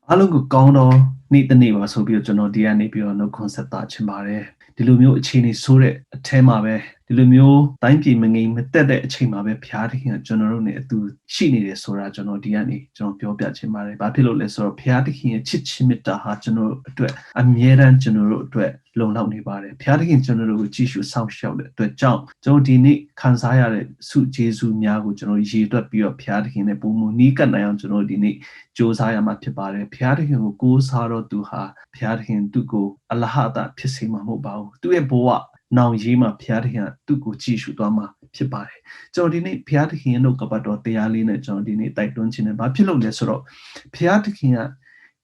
အားလုံးကိုကောင်းသောနေ့တစ်နေ့ပါဆိုပြီးတော့ကျွန်တော်ဒီကနေ့ပြီးတော့နှုတ်ခွန်းဆက်တာချင်ပါတယ်ဒီလိုမျိုးအခြေအနေဆိုးတဲ့အထဲမှာပဲဒီလိုမျိုးတိုင်းပြည်မငြိမ်မသက်တဲ့အချိန်မှာပဲဘုရားသခင်ကကျွန်တော်တို့နဲ့အတူရှိနေတယ်ဆိုတာကျွန်တော်ဒီကနေ့ကျွန်တော်ပြောပြချင်ပါတယ်ဘာဖြစ်လို့လဲဆိုတော့ဘုရားသခင်ရဲ့ချစ်ချင်းမေတ္တာဟာကျွန်တော်တို့အတွက်အမြဲတမ်းကျွန်တော်တို့အတွက်လုံလောက်နေပါတယ်ဘုရားသခင်ကျွန်တော်တို့ကိုကြည့်ရှုစောင့်ရှောက်တဲ့အတွက်ကြောင့်ကျွန်တော်ဒီနေ့ခံစားရတဲ့ဆုကျေးဇူးများကိုကျွန်တော်ရေတွက်ပြီးတော့ဘုရားသခင်နဲ့ပုံမနီးကပ်နိုင်အောင်ကျွန်တော်ဒီနေ့စ조사ရမှာဖြစ်ပါတယ်ဘုရားသခင်ကိုကိုးစားတော့သူဟာဘုရားသခင်သူ့ကိုအလဟတာဖြစ်စေမှာမဟုတ်ပါဘူးသူ့ရဲ့ဘဝနောင်ရေးမှာဘုရားသခင်ကသူ့ကိုကြည့်ရှုသွားမှာဖြစ်ပါတယ်ကျွန်တော်ဒီနေ့ဘုရားသခင်ရဲ့နှုတ်ကပတ်တော်တရားလေးနဲ့ကျွန်တော်ဒီနေ့တိုက်တွန်းခြင်းနဲ့ဘာဖြစ်လို့လဲဆိုတော့ဘုရားသခင်က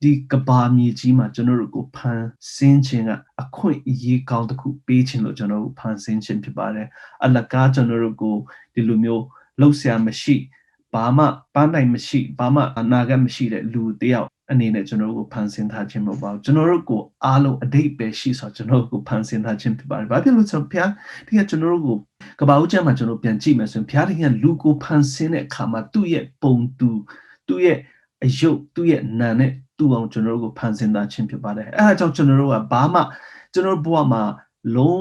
ဒီကဘာမြေကြီးမှာကျွန်တော်တို့ကိုဖန်ဆင်းခြင်းကအခွင့်အရေးကောင်းတစ်ခုပေးခြင်းလို့ကျွန်တော်တို့ဖန်ဆင်းခြင်းဖြစ်ပါတယ်အလကားကျွန်တော်တို့ကိုဒီလိုမျိုးလှုပ်ရှားမရှိဘာမှပန်းနိုင်မရှိဘာမှအနာဂတ်မရှိတဲ့လူတယောက်အနေနဲ့ကျွန်တော်တို့ကိုဖန်ဆင်းထားခြင်းမဟုတ်ပါဘူးကျွန်တော်တို့ကိုအားလုံးအတိတ်ပဲရှိဆိုကျွန်တော်တို့ကိုဖန်ဆင်းထားခြင်းဖြစ်ပါတယ်ဘာဖြစ်လို့ဆိုတော့ဘုရားဒီကကျွန်တော်တို့ကိုကဘာဦးကျမ်းမှာကျွန်တော်ပြန်ကြည့်မယ်ဆိုရင်ဘုရားသခင်ကလူကိုဖန်ဆင်းတဲ့အခါမှာသူ့ရဲ့ပုံသူ့ရဲ့အယုတ်သူ့ရဲ့နာနဲ့သူ့အောင်ကျွန်တော်တို့ကိုဖန်ဆင်းထားခြင်းဖြစ်ပါတယ်အဲဒါကြောင့်ကျွန်တော်တို့ကဘာမှကျွန်တော်ဘဝမှာလုံး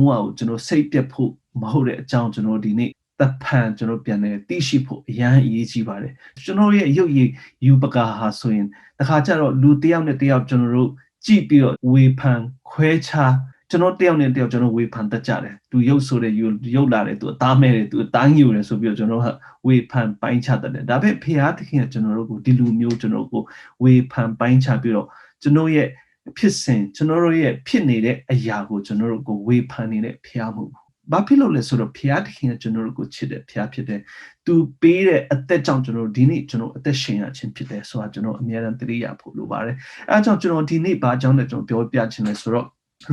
ဝကိုကျွန်တော်စိတ်ပြတ်ဖို့မဟုတ်တဲ့အကြောင်းကျွန်တော်ဒီနေ့တဖန်ကျွန်တော်ပြန်နေသိရှိဖို့အရန်အရေးကြီးပါတယ်ကျွန်တော်ရဲ့ရုပ်ရည်ယူပကာဟာဆိုရင်တခါကျတော့လူတယောက်နဲ့တယောက်ကျွန်တော်တို့ကြည့်ပြီးတော့ဝေဖန်ခွဲခြားကျွန်တော်တယောက်နဲ့တယောက်ကျွန်တော်ဝေဖန်တတ်ကြတယ်သူရုပ်ဆိုတဲ့ရုပ်လာတယ်သူအသားမဲတယ်သူအသားညိုတယ်ဆိုပြီးတော့ကျွန်တော်ဝေဖန်ပိုင်းခြားတတ်တယ်ဒါပေမဲ့ဖခင်သခင်ကကျွန်တော်တို့ကိုဒီလူမျိုးကျွန်တော်ကိုဝေဖန်ပိုင်းခြားပြီးတော့ကျွန်တော်ရဲ့ဖြစ်စဉ်ကျွန်တော်တို့ရဲ့ဖြစ်နေတဲ့အရာကိုကျွန်တော်တို့ကိုဝေဖန်နေတဲ့ဖခင်မှုဘာဖြစ်လို့လဲဆိုတော့ဘုရားသခင်ကကျွန်တော်တို့ကိုချစ်တယ်ဘုရားဖြစ်တယ်သူပေးတဲ့အသက်ကြောင့်ကျွန်တော်ဒီနေ့ကျွန်တော်အသက်ရှင်ရခြင်းဖြစ်တယ်ဆိုတာကျွန်တော်အမြဲတမ်းသတိရဖို့လိုပါတယ်အဲအကြောင်းကျွန်တော်ဒီနေ့ဘာကြောင့်လဲကျွန်တော်ပြောပြချင်လဲဆိုတော့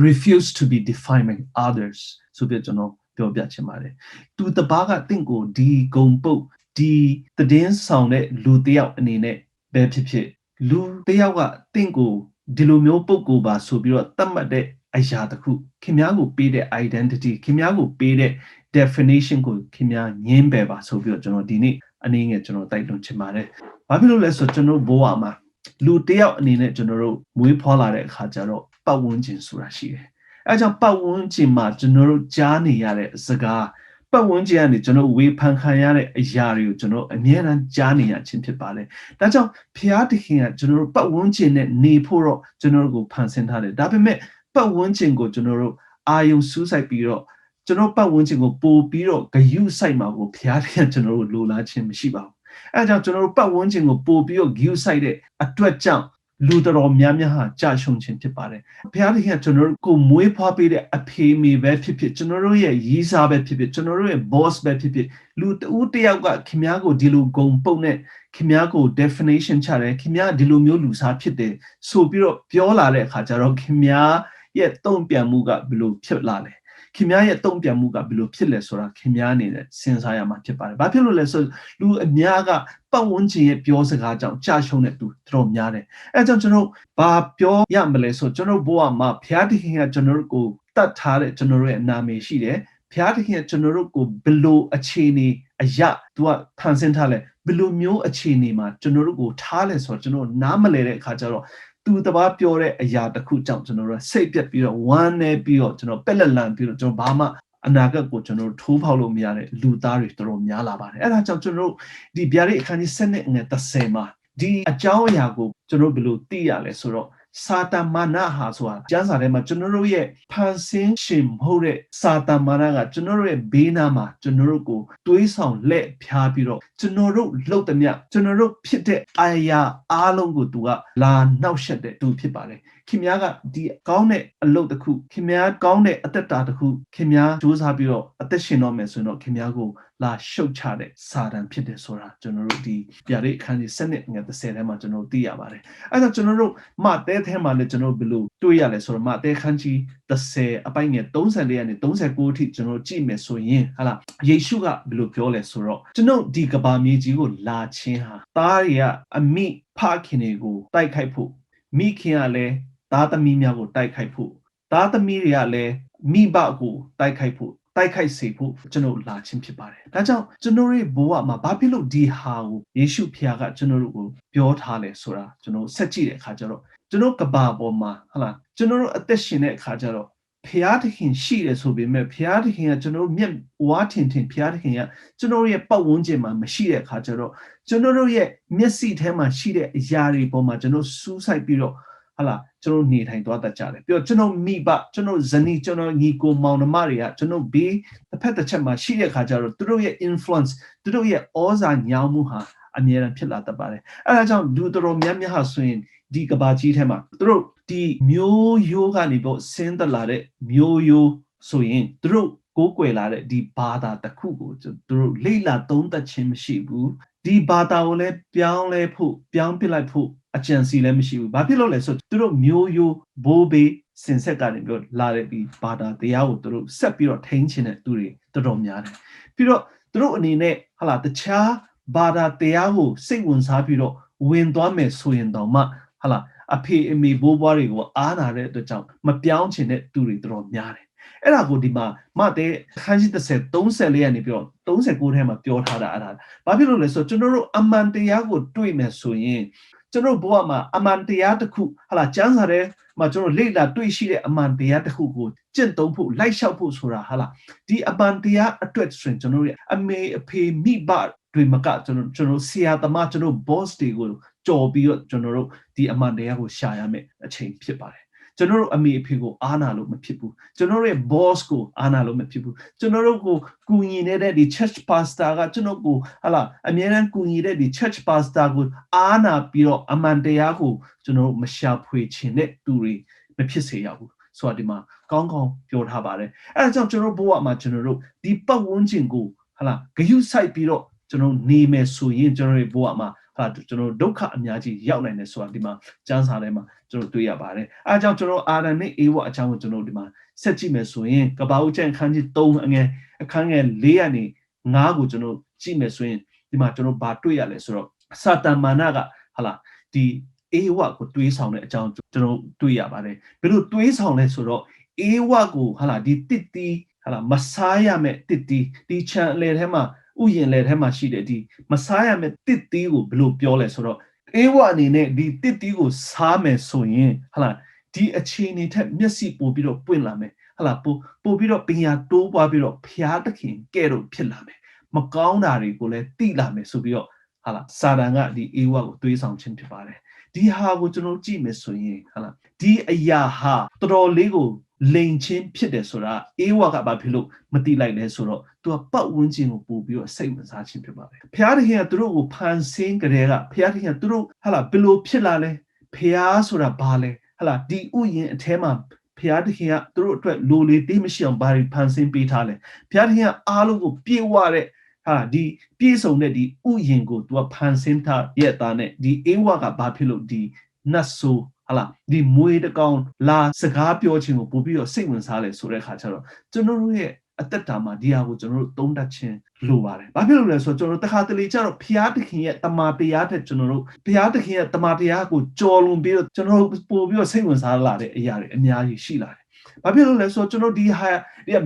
refuse to be defined by others ဆိုပြီးကျွန်တော်ပြောပြချင်ပါတယ်သူတပားကတင့်ကိုဒီဂုံပုတ်ဒီတည်င်းဆောင်တဲ့လူတယောက်အနေနဲ့ပဲဖြစ်လူတယောက်ကတင့်ကိုဒီလိုမျိုးပုတ်ကိုပါဆိုပြီးတော့တတ်မှတ်တဲ့အရာတစ်ခုခင်ဗျားကိုပေးတဲ့ identity ခင်ဗျားကိုပေးတဲ့ definition ကိုခင်ဗျားညင်းပယ်ပါဆိုပြီးတော့ကျွန်တော်ဒီနေ့အနေငယ်ကျွန်တော်တိုက်တွန်းချင်ပါတယ်။ဘာဖြစ်လို့လဲဆိုတော့ကျွန်တော်ဘဝမှာလူတယောက်အနေနဲ့ကျွန်တော်တို့မွေးဖွားလာတဲ့အခါကျတော့ပတ်ဝန်းကျင်ဆိုတာရှိတယ်။အဲကြောင့်ပတ်ဝန်းကျင်မှာကျွန်တော်တို့ကြားနေရတဲ့စကားပတ်ဝန်းကျင်ကနေကျွန်တော်ဝေဖန်ခံရတဲ့အရာတွေကိုကျွန်တော်အမြဲတမ်းကြားနေရခြင်းဖြစ်ပါတယ်။ဒါကြောင့်ဖျားသခင်ကကျွန်တော်တို့ပတ်ဝန်းကျင်နဲ့နေဖို့တော့ကျွန်တော်တို့ကိုဖန်ဆင်းထားတယ်။ဒါပေမဲ့ပတ်ဝန်းကျင်ကိုကျွန်တော်တို့အာယုံစူးစိုက်ပြီးတော့ကျွန်တော်ပတ်ဝန်းကျင်ကိုပို့ပြီးတော့ဂယုစိုက်မှာကိုဘုရားသခင်ကျွန်တော်တို့လိုလားခြင်းမရှိပါဘူး။အဲဒါကြောင့်ကျွန်တော်တို့ပတ်ဝန်းကျင်ကိုပို့ပြီးတော့ဂယုစိုက်တဲ့အတွက်ကြောင့်လူတော်များများဟာကြာရှုံခြင်းဖြစ်ပါတယ်။ဘုရားသခင်ကျွန်တော်တို့ကိုမွေးဖွားပေးတဲ့အဖေမေပဲဖြစ်ကျွန်တော်တို့ရဲ့ရည်စားပဲဖြစ်ကျွန်တော်တို့ရဲ့ boss ပဲဖြစ်လူတူတယောက်ကခင်ဗျားကိုဒီလိုဂုံပုတ်နဲ့ခင်ဗျားကို definition ချတယ်ခင်ဗျားဒီလိုမျိုးလူစားဖြစ်တယ်ဆိုပြီးတော့ပြောလာတဲ့အခါကျတော့ခင်ဗျားရဲ့တုံ့ပြန်မှုကဘယ်လိုဖြစ်လာလဲခင်ဗျားရဲ့တုံ့ပြန်မှုကဘယ်လိုဖြစ်လဲဆိုတာခင်ဗျားအနေနဲ့စဉ်းစားရမှာဖြစ်ပါတယ်။ဘာဖြစ်လို့လဲဆိုလူအများကပတ်ဝန်းကျင်ရဲ့ပြောစကားကြောင့်ကြာရှုံးတဲ့သူတော်များတယ်။အဲကြောင့်ကျွန်တော်ဘာပြောရမလဲဆိုကျွန်တော်ဘဝမှာဘုရားသခင်ကကျွန်တော်ကိုတတ်ထားတဲ့ကျွန်တော်ရဲ့နာမည်ရှိတယ်။ဘုရားသခင်ကကျွန်တော်တို့ကိုဘယ်လိုအခြေအနေအရာသူကဖန်ဆင်းထားလဲဘယ်လိုမျိုးအခြေအနေမှာကျွန်တော်တို့ကိုထားလဲဆိုတော့ကျွန်တော်နားမလည်တဲ့အခါကျတော့သူတပားပြောတဲ့အရာတစ်ခုကြောင့်ကျွန်တော်တို့စိတ်ပြတ်ပြီးတော့ဝမ်းနေပြီးတော့ကျွန်တော်ပက်လက်လန်ပြီးတော့ကျွန်တော်ဘာမှအနာဂတ်ကိုကျွန်တော်ထိုးဖောက်လို့မရတဲ့လူသားတွေတော်တော်များလာပါတယ်အဲ့ဒါကြောင့်ကျွန်တော်တို့ဒီဗျာဒိတ်အခန်းကြီး7နဲ့30မှာဒီအကြောင်းအရာကိုကျွန်တော်ဘယ်လိုသိရလဲဆိုတော့စာတန်မာနဟာဆိုတာကျမ်းစာထဲမှာကျွန်တော်တို့ရဲ့ဖန်ဆင်းရှင်မဟုတ်တဲ့စာတန်မာနကကျွန်တော်တို့ရဲ့ဘေးနားမှာကျွန်တော်တို့ကိုတွေးဆောင်လက်ဖြားပြီးတော့ကျွန်တော်တို့လှုပ်သမျှကျွန်တော်တို့ဖြစ်တဲ့အာရာအားလုံးကိုသူကလာနှောက်ယှက်တဲ့သူဖြစ်ပါတယ်ခင်ဗျားကဒီကောင်းတဲ့အလုပ်တစ်ခုခင်ဗျားကောင်းတဲ့အသက်တာတစ်ခုခင်ဗျားစူးစမ်းပြီးတော့အသက်ရှင်တော့မယ်ဆိုရင်တော့ခင်ဗျားကိုလာရှုတ်ချတဲ့စာတန်ဖြစ်တယ်ဆိုတာကျွန်တော်တို့ဒီဗျာဒိတ်အခန်းကြီး7နဲ့30ထဲမှာကျွန်တော်သိရပါတယ်အဲဒါကျွန်တော်တို့မတဲထဲမှာလည်းကျွန်တော်ဘယ်လိုတွေ့ရလဲဆိုတော့မတဲခန်းကြီး30အပိုင်းငယ်34ကနေ39အထိကျွန်တော်ကြည့်မယ်ဆိုရင်ဟာလားယေရှုကဘယ်လိုပြောလဲဆိုတော့ကျွန်တော်ဒီကဘာမြေကြီးကိုလာခြင်းဟာသားတွေကအမိဖခင်တွေကိုတိုက်ခိုက်ဖို့မိခင်ကလည်းသားသမီးများကိုတိုက်ခိုက်ဖို့သားသမီးတွေကလည်းမိဘကိုတိုက်ခိုက်ဖို့ တိုက်ခိုက်စေဖို့ကျွန်တော်လာခြင်းဖြစ်ပါတယ်။ဒါကြောင့်ကျွန်တော်ရဲ့ဘဝမှာဘာဖြစ်လို့ဒီဟာကိုယေရှုဖခင်ကကျွန်တော်တို့ကိုပြောထားလဲဆိုတာကျွန်တော်ဆက်ကြည့်တဲ့အခါကျတော့ကျွန်တော်ကဘာပေါ်မှာဟုတ်လားကျွန်တော်တို့အသက်ရှင်တဲ့အခါကျတော့ဖခင်သခင်ရှိတယ်ဆိုပေမဲ့ဖခင်သခင်ကကျွန်တော်မျက်ဝါးထင်ထင်ဖခင်သခင်ကကျွန်တော်ရဲ့ပတ်ဝန်းကျင်မှာမရှိတဲ့အခါကျတော့ကျွန်တော်တို့ရဲ့မျက်စိထဲမှာရှိတဲ့အရာတွေပေါ်မှာကျွန်တော်စူးစိုက်ပြီးတော့ဟာလားကျွန်တော်နေထိုင်သွားတတ်ကြတယ်ပြီးတော့ကျွန်တော်မိဘကျွန်တော်ဇနီးကျွန်တော်ညီကိုမောင်နှမတွေကကျွန်တော်ဘေးတစ်ဖက်တစ်ချက်မှာရှိတဲ့အခါကျတော့သူတို့ရဲ့ influence သူတို့ရဲ့ဩဇာညောင်းမှုဟာအမြဲတမ်းဖြစ်လာတတ်ပါတယ်အဲဒါကြောင့်လူတော်များများဟာဆိုရင်ဒီကဘာကြီးထဲမှာသူတို့ဒီမျိုးရိုးကနေပေါ့ဆင်းသက်လာတဲ့မျိုးရိုးဆိုရင်သူတို့ကိုးကွယ်လာတဲ့ဒီဘာသာတစ်ခုကိုသူတို့လေ့လာသုံးသပ်ခြင်းမရှိဘူးဒီဘာသာကိုလည်းပြောင်းလဲဖို့ပြောင်းပြလိုက်ဖို့အကြံစီလည်းမရှိဘူးဘာဖြစ်လို့လဲဆိုသူတို့မျိုးရိုးဘိုးဘေးစင်ဆက်ကနေပြီးလာတဲ့ဒီဘာသာတရားကိုသူတို့ဆက်ပြီးတော့ထိန်းချင်တဲ့သူတွေတော်တော်များတယ်ပြီးတော့သူတို့အနေနဲ့ဟာလာတခြားဘာသာတရားကိုစိတ်ဝင်စားပြီးတော့ဝင်သွားမယ်ဆိုရင်တော့မှဟာလာအဖေအမေဘိုးဘွားတွေကိုအားနာတဲ့အတွက်ကြောင့်မပြောင်းချင်တဲ့သူတွေတော်တော်များတယ်အဲ့ဒါကိုဒီမှာမတဲ့ခန်းကြီး30 34ကနေပြီးတော့39ထဲမှာပြောထားတာအဲ့ဒါဘာဖြစ်လို့လဲဆိုတော့ကျွန်တော်တို့အမှန်တရားကိုတွေ့မယ်ဆိုရင်ကျွန်တော်ဘဝမှာအမှန်တရားတစ်ခုဟာလာကျမ်းစာထဲမှာကျွန်တော်လေ့လာတွေ့ရှိတဲ့အမှန်တရားတစ်ခုကိုကျင့်သုံးဖို့လိုက်လျှောက်ဖို့ဆိုတာဟာလာဒီအမှန်တရားအတွက်ဆိုရင်ကျွန်တော်ရဲ့အမေအဖေမိဘတွေမကကျွန်တော်ဆရာသမားကျွန်တော် boss တွေကိုကြော်ပြီးတော့ကျွန်တော်တို့ဒီအမှန်တရားကိုရှာရမယ်အချိန်ဖြစ်ပါတယ်ကျွန်တော်တို့အမေအဖေကိုအားနာလို့မဖြစ်ဘူးကျွန်တော်ရဲ့ boss ကိုအားနာလို့မဖြစ်ဘူးကျွန်တော်တို့ကိုကူညီနေတဲ့ဒီ church pastor ကကျွန်တော်ကိုဟာလာအမြဲတမ်းကူညီတဲ့ဒီ church pastor ကိုအားနာပြီးတော့အမှန်တရားကိုကျွန်တော်တို့မရှာဖွေခြင်းတဲ့သူတွေမဖြစ်စေရဘူးဆိုတော့ဒီမှာကောင်းကောင်းပြောထားပါတယ်အဲဒါကြောင့်ကျွန်တော်ဘဝမှာကျွန်တော်တို့ဒီပတ်ဝန်းကျင်ကိုဟာလာဂရုစိုက်ပြီးတော့ကျွန်တော်နေမယ်ဆိုရင်ကျွန်တော်ရဲ့ဘဝမှာဟာကျွန်တော်ဒုက္ခအများကြီးရောက်နိုင်တယ်ဆိုတာဒီမှာကျမ်းစာထဲမှာကျွန်တော်တွေ့ရပါတယ်အဲဒါကြောင့်ကျွန်တော်အာရန်နဲ့အေဝအကြောင်းကိုကျွန်တော်ဒီမှာဆက်ကြည့်မယ်ဆိုရင်ကပ္ပဦးကျမ်းခန်းကြီး3အခန်းငယ်4ကနေ5ကိုကျွန်တော်ကြည့်မယ်ဆိုရင်ဒီမှာကျွန်တော်ဘာတွေ့ရလဲဆိုတော့စာတန်မာနကဟာလာဒီအေဝကိုတွေးဆောင်တဲ့အကြောင်းကျွန်တော်တွေ့ရပါတယ်ဘယ်လိုတွေးဆောင်လဲဆိုတော့အေဝကိုဟာလာဒီတစ်တီဟာလာမစားရမဲ့တစ်တီဒီချန်လေထဲမှာဥယျာဉ်လေထဲမှာရှိတဲ့ဒီမစားရမဲ့တစ်တီကိုဘယ်လိုပြောလဲဆိုတော့အေဝအနေနဲ့ဒီတစ်တီကိုစားမယ်ဆိုရင်ဟာလာဒီအခြေအနေထက်မျက်စိပို့ပြီးတော့ပွင့်လာမယ်ဟာလာပို့ပြီးတော့ပညာတိုးပွားပြီးတော့ဖျားသခင်ကဲ့သို့ဖြစ်လာမယ်မကောင်းတာတွေကိုလည်းတိလာမယ်ဆိုပြီးတော့ဟာလာစာတန်ကဒီအေဝကိုတွေးဆောင်ခြင်းဖြစ်ပါတယ်ဒီဟာကိုကျွန်တော်ကြည့်မယ်ဆိုရင်ဟာလာဒီအရာဟာတော်တော်လေးကိုလိန်ချင်းဖြစ်တယ်ဆိုတာအေဝါကဘာဖြစ်လို့မတိလိုက်လဲဆိုတော့သူကပတ်ဝန်းကျင်ကိုပို့ပြီးတော့စိတ်ဝင်စားခြင်းဖြစ်ပါတယ်ဖျားသခင်ကသူတို့ကိုဖန်ဆင်းကြတဲ့ကဖျားသခင်ကသူတို့ဟာလာဘယ်လိုဖြစ်လာလဲဖျားဆိုတာဘာလဲဟာလာဒီဥယျာဉ်အထဲမှာဖျားသခင်ကသူတို့အတွက်လိုလေတေးမရှိအောင်ဘာတွေဖန်ဆင်းပေးထားလဲဖျားသခင်ကအားလုံးကိုပြေဝတဲ့ဟာဒီပြည့်စုံတဲ့ဒီဥယျာဉ်ကိုသူကဖန်ဆင်းထားရဲ့သားနဲ့ဒီအေဝါကဘာဖြစ်လို့ဒီနတ်ဆိုးဟာလာဒီမွေးတကောင်လာစကားပြောခြင်းကိုပို့ပြီးတော့စိတ်ဝင်စားလဲဆိုတဲ့အခါကျတော့ကျွန်တော်တို့ရဲ့အသက်တာမှာဒီဟာကိုကျွန်တော်တို့သုံးသပ်ခြင်းလိုပါတယ်။ဘာဖြစ်လို့လဲဆိုတော့ကျွန်တော်တို့တခါတလေကျတော့ဘုရားသခင်ရဲ့တမန်တရားတဲ့ကျွန်တော်တို့ဘုရားသခင်ရဲ့တမန်တရားကိုကြော်လွန်ပြီးတော့ကျွန်တော်တို့ပို့ပြီးတော့စိတ်ဝင်စားလာတဲ့အရာတွေအများကြီးရှိလာတယ်။ဘာဖြစ်လို့လဲဆိုတော့ကျွန်တော်ဒီ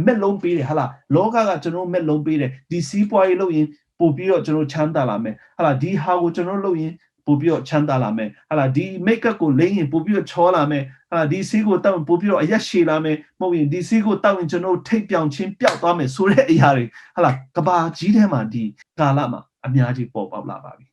မက်လုံးပေးတယ်ဟာလားလောကကကျွန်တော်မက်လုံးပေးတယ်ဒီစီးပွားရေးလုပ်ရင်ပို့ပြီးတော့ကျွန်တော်ချမ်းသာလာမယ်ဟာလားဒီဟာကိုကျွန်တော်လုပ်ရင်ပို့ပြီးတော့ချမ်းသာလာမယ်ဟာလားဒီ make up ကိုလိမ့်ရင်ပို့ပြီးတော့ချောလာမယ်ဟာလားဒီစီးကိုတောက်ပို့ပြီးတော့အရက်ရှည်လာမယ်မဟုတ်ရင်ဒီစီးကိုတောက်ရင်ကျွန်တော်ထိတ်ပြောင်ချင်းပျောက်သွားမယ်ဆိုတဲ့အရာတွေဟာလားကဘာကြီးထဲမှာဒီကာလမှာအများကြီးပေါ်ပေါက်လာပါပြီ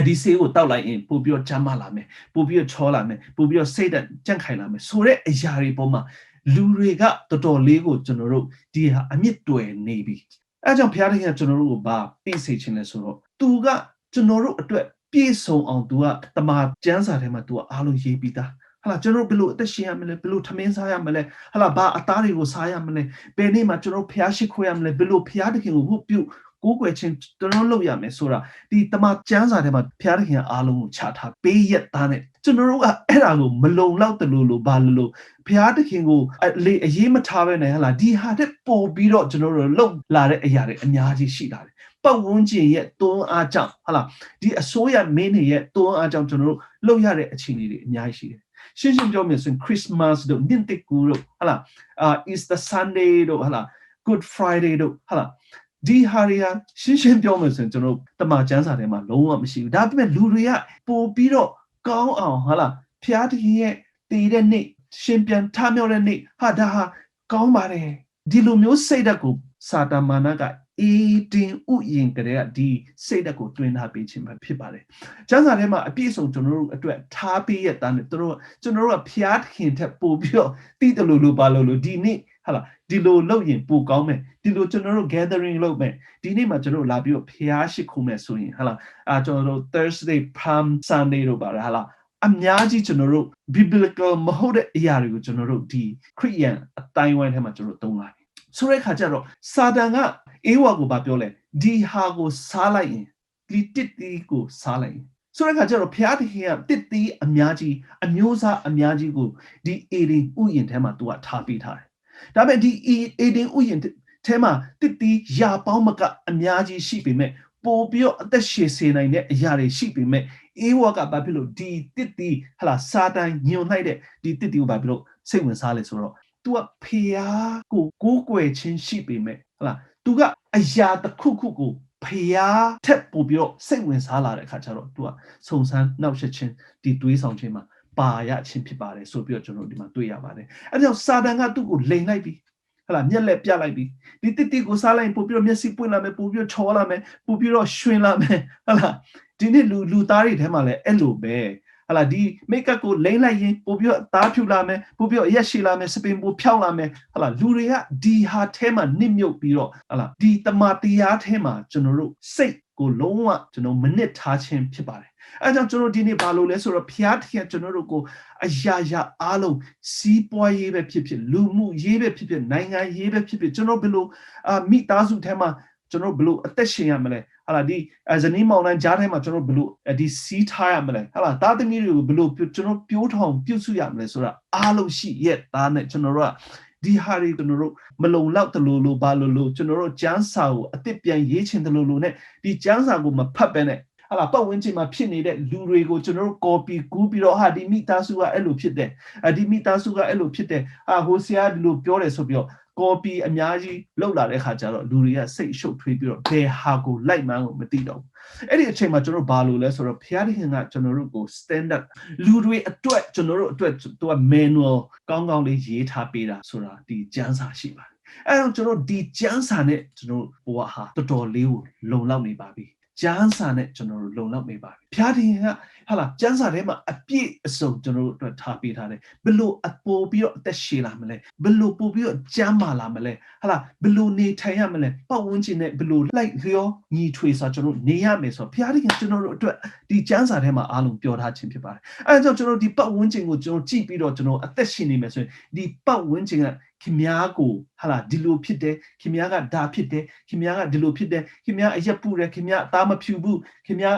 ဒီဆေးကိုတောက်လိုက်ရင်ပို့ပြီးတော့ချမ်းသာလာမယ်ပို့ပြီးတော့ချောလာမယ်ပို့ပြီးတော့စိတ်ဓာတ်ကြန့်ခိုင်လာမယ်ဆိုတဲ့အရာတွေပေါ်မှာလူတွေကတော်တော်လေးကိုကျွန်တော်တို့ဒီဟာအမြင့်တွယ်နေပြီအဲကြောင့်ဘုရားသခင်ကကျွန်တော်တို့ကိုဗာသိစေခြင်းလဲဆိုတော့သူကကျွန်တော်တို့အတွက်ပြည့်စုံအောင်သူကတမန်ကျမ်းစာထဲမှာသူကအားလုံးရေးပြီးသားဟာလားကျွန်တော်ဘယ်လိုအသက်ရှင်ရမလဲဘယ်လိုထမင်းစားရမလဲဟာလားဘာအသားတွေကိုစားရမလဲဘယ်နေ့မှာကျွန်တော်ဘုရားရှိခိုးရမလဲဘယ်လိုဘုရားသခင်ကိုဟုတ်ပြုကိုးကွယ်ခြင်းကျွန်တော်လုပ်ရမယ်ဆိုတာဒီတမန်ကျမ်းစာထဲမှာဘုရားသခင်ကအားလုံးကိုချထားပေးရသားနဲ့ကျွန်တော်တို့ကအဲ့ဒါကိုမလုံလောက်တလို့ဘာလို့ဘုရားသခင်ကိုအရေးမထားပဲနဲ့ဟာလားဒီဟာတဲ့ပို့ပြီးတော့ကျွန်တော်တို့လုံလာတဲ့အရာတွေအများကြီးရှိလာတယ်ပတ်ဝန်းကျင်ရဲ့တွန်းအားကြောင့်ဟာလားဒီအစိုးရမင်းတွေရဲ့တွန်းအားကြောင့်ကျွန်တော်တို့လုံရတဲ့အခြေအနေတွေအများကြီးရှိတယ်ရှင်းရှင်းပြောမယ်ဆိုရင် Christmas တို့နှစ်တကူတို့ဟာလားEaster Sunday တို့ဟာလား Good Friday တို့ဟာလားဒီဟာတွေကရှင်းပြောမယ်ဆိုရင်ကျွန်တော်တမန်ကျမ်းစာထဲမှာလုံးဝမရှိဘူးဒါပေမဲ့လူတွေကပို့ပြီးတော့ကောင်းအောင်ဟာလားဖျားတခင်ရဲ့တည်တဲ့နေ့ရှင်ပြန်ထမြောက်တဲ့နေ့ဟာဒါဟာကောင်းပါတယ်ဒီလိုမျိုးစိတ်ဓာတ်ကိုစာတမန်ကအေတင်ဥယင်ကလေးကဒီစိတ်ဓာတ်ကိုတွင်ထားပေးခြင်းပဲဖြစ်ပါတယ်ကျမ်းစာထဲမှာအပြည့်အစုံကျွန်တော်တို့အတွက်ထားပေးရတဲ့တန်းတို့ကျွန်တော်တို့ကဖျားတခင်ထက်ပို့ပြီးတော့တည်တယ်လို့ပါလို့ဒီနေ့ဟာလားဒီလိုလုပ်ရင်ပိုကောင်းမယ်ဒီလိုကျွန်တော်တို့ gathering လုပ်မယ်ဒီနေ့မှာကျွန်တော်တို့လာပြီးတော့ဖျားရှိခိုးမယ်ဆိုရင်ဟာလားကျွန်တော်တို့ Thursday Palm Sunday တို့ပါလားဟာလားအများကြီးကျွန်တော်တို့ biblical မဟုတ်တဲ့အရာတွေကိုကျွန်တော်တို့ဒီခရစ်ယာန်အတိုင်းဝိုင်းထဲမှာကျွန်တော်တို့သုံးလာတယ်ဆိုတဲ့အခါကျတော့စာတန်ကအေဝါကိုပြောလဲဒီဟာကိုစားလိုက်ရင်ဒီတစ်တီကိုစားလိုက်ရင်ဆိုတဲ့အခါကျတော့ဖျားတခင်ကတစ်တီအများကြီးအမျိုးအစားအများကြီးကိုဒီအေဒင်ဥယျာဉ်ထဲမှာသူကထားပေးထားတယ်ဒါပေမဲ့ဒီအေဒင်ဥယျာဉ်ထဲမှာတစ်တီရာပေါင်းမကအများကြီးရှိပေမဲ့ပို့ပြီးတော့အသက်ရှည်စေနိုင်တဲ့အရာတွေရှိပေမဲ့အေဝါကဘာဖြစ်လို့ဒီတစ်တီဟလာစာတန်ညွန်လိုက်တဲ့ဒီတစ်တီကိုဘာဖြစ်လို့စိတ်ဝင်စားလဲဆိုတော့ तू ကဖျားကိုကိုးကွယ်ခြင်းရှိပေမဲ့ဟလာသူကအရာတစ်ခုခုကိုဖျားထက်ပို့ပြီးတော့စိတ်ဝင်စားလာတဲ့အခါကျတော့သူကစုံစမ်းနှောက်ယှက်ခြင်းဒီတွေးဆောင်ခြင်းမှာပါရခြင်းဖြစ်ပါတယ်ဆိုပြီးတော့ကျွန်တော်ဒီမှာတွေ့ရပါတယ်အဲဒါကြောင့်စာတန်ကသူ့ကိုလိန်လိုက်ပြီးဟလာမျက်လက်ပြလိုက်ပြီးဒီတစ်တိကိုစားလိုက်ပို့ပြီးတော့မျက်စိပွင့်လာမယ်ပို့ပြီးတော့ချောလာမယ်ပို့ပြီးတော့ရွှင်လာမယ်ဟလာဒီနေ့လူသားတွေထဲမှာလည်းအဲ့လိုပဲဟလာဒီမိတ်ကပ်ကိုလိမ့်လိုက်ရင်ပို့ပြီးတော့အသားဖြူလာမယ်ပို့ပြီးတော့ရက်ရှည်လာမယ်စပင်ပို့ဖြောက်လာမယ်ဟလာလူတွေကဒီဟာထဲမှာနစ်မြုပ်ပြီးတော့ဟလာဒီတမတရားထဲမှာကျွန်တော်တို့စိတ်ကိုလုံးဝကျွန်တော်မနစ်ထားခြင်းဖြစ်ပါတယ်အဲကြောင့်ကျွန်တော်ဒီနေ့ဘာလို့လဲဆိုတော့ဖျားတခင်ကျွန်တော်တို့ကိုအရာရာအားလုံးစီးပွားရေးပဲဖြစ်ဖြစ်လူမှုရေးပဲဖြစ်ဖြစ်နိုင်ငံရေးပဲဖြစ်ဖြစ်ကျွန်တော်ဘယ်လိုမိသားစုထဲမှာကျွန်တော်ဘယ်လိုအသက်ရှင်ရမလဲဟာလာဒီဇနီးမောင်နှံကြားထဲမှာကျွန်တော်ဘယ်လိုဒီစီးထားရမလဲဟာလာသားသမီးတွေကိုဘယ်လိုကျွန်တော်ပြိုးထောင်ပြုစုရမလဲဆိုတာအားလုံးရှိရဲ့သားနဲ့ကျွန်တော်တို့ကဒီဟာတွေကျွန်တော်တို့မလုံလောက်တလို့ဘာလို့ကျွန်တော်တို့ကျမ်းစာကိုအသစ်ပြန်ရေးချင်တယ်လို့နဲ့ဒီကျမ်းစာကိုမဖတ်ပဲနဲ့ဟာလာပတ်ဝန်းကျင်မှာဖြစ်နေတဲ့လူတွေကိုကျွန်တော်တို့ copy ကူးပြီးတော့ဟာဒီမိသားစုကအဲ့လိုဖြစ်တယ်ဒီမိသားစုကအဲ့လိုဖြစ်တယ်ဟိုဆရာဒီလိုပြောတယ်ဆိုပြီးတော့ copy အများကြီးလောက်လာတဲ့ခါကျတော့လူတွေကစိတ်ရှုပ်ထွေးပြီးတော့ဘယ်ဟာကိုလိုက်မှန်းကိုမသိတော့ဘူးအဲ့ဒီအချိန်မှာကျွန်တော်ဘာလို့လဲဆိုတော့ဘုရားသခင်ကကျွန်တော်တို့ကို standard လူတွေအတွက်ကျွန်တော်တို့အတွက်သူက manual ကောင်းကောင်းလေးရေးထားပေးတာဆိုတာဒီကျမ်းစာရှိပါတယ်အဲ့တော့ကျွန်တော်ဒီကျမ်းစာနဲ့ကျွန်တော်ဘဝဟာတော်တော်လေးကိုလုံလောက်နေပါပြီကျမ်းစာနဲ့ကျွန်တော်တို့လုံလောက်နေပါပြီဘုရားသခင်ကဟာလာကျမ်းစာထဲမှာအပြည့်အစုံကျွန်တော်တို့အတွက်ထားပေးထားတယ်ဘယ်လိုအပိုးပြီးတော့အသက်ရှည်လာမလဲဘယ်လိုပို့ပြီးတော့ကျမ်းမာလာမလဲဟာလာဘယ်လိုနေထိုင်ရမလဲပတ်ဝန်းကျင်နဲ့ဘယ်လိုလိုက်လျောညီထွေဆိုကျွန်တော်နေရမယ်ဆိုဘုရားသခင်ကျွန်တော်တို့အတွက်ဒီကျမ်းစာထဲမှာအားလုံးပြောထားခြင်းဖြစ်ပါတယ်အဲဒါကြောင့်ကျွန်တော်ဒီပတ်ဝန်းကျင်ကိုကျွန်တော်ကြည့်ပြီးတော့ကျွန်တော်အသက်ရှင်နေမယ်ဆိုရင်ဒီပတ်ဝန်းကျင်ကခင်များကိုဟာလာဒီလိုဖြစ်တယ်ခင်များကဒါဖြစ်တယ်ခင်များကဒီလိုဖြစ်တယ်ခင်များအရက်ပူတယ်ခင်များအသားမဖြူဘူးခင်မျာ